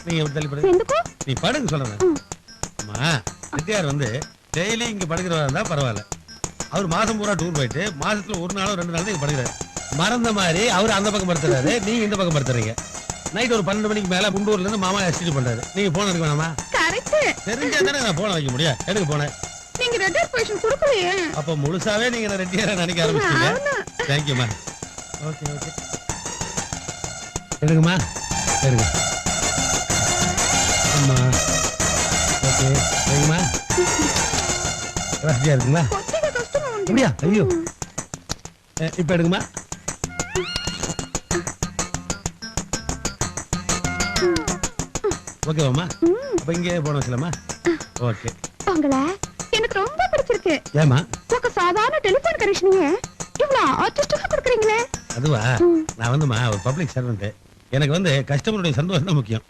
நீங்க தள்ளி படுங்க. நீ படுங்க சொல்றேன். அம்மா ரெட்டியார் வந்து டெய்லி இங்க படுக்கிறவரா இருந்தா பரவாயில்ல. அவர் மாசம் பூரா டூர் போயிட்டு மாசத்துல ஒரு நாளோ 2 நாள் தான் இங்க படுக்கிறாரு. மறந்த மாதிரி அவர் அந்த பக்கம் படுத்துறாரு, நீங்க இந்த பக்கம் படுத்துறீங்க. நைட் ஒரு 12 மணிக்கு மேல குண்டூர்ல இருந்து மாமா எஸ்டிட் பண்றாரு. நீங்க போன் எடுக்க வேணாமா? தெரிஞ்சா தானே நான் போன வைக்க முடியும். எடுக்க போனேன். நீங்க ரெட்டியார் பொசிஷன் கொடுக்கலையே. அப்ப முழுசாவே நீங்க ரெட்டியாரா நினைக்க ஆரம்பிச்சீங்க. தேங்க்யூமா. ஓகே ஓகே எடுங்கம்மா எடுங்க. அம்மா ஓகே எடுங்கம்மா. வசதியா இருக்குங்களா? அப்படியா? ஐயோ இப்ப எடுங்கம்மா. ஓகேவாம்மா? அப்ப இங்கே போன வச்சலாமா? ஓகே. உங்களை எனக்கு ரொம்ப பிடிச்சிருக்கு. ஏமா? உங்க சாதாரண டெலிபோன் கனெக்ஷனையே இவ்வளவு ஆர்டிஸ்டிக்கா கொடுக்குறீங்களே. அதுவா? நான் வந்துமா ஒரு பப்ளிக் சர்வெண்ட். எனக்கு வந்து கஸ்டமருடைய சந்தோஷம் தான் முக்கியம்.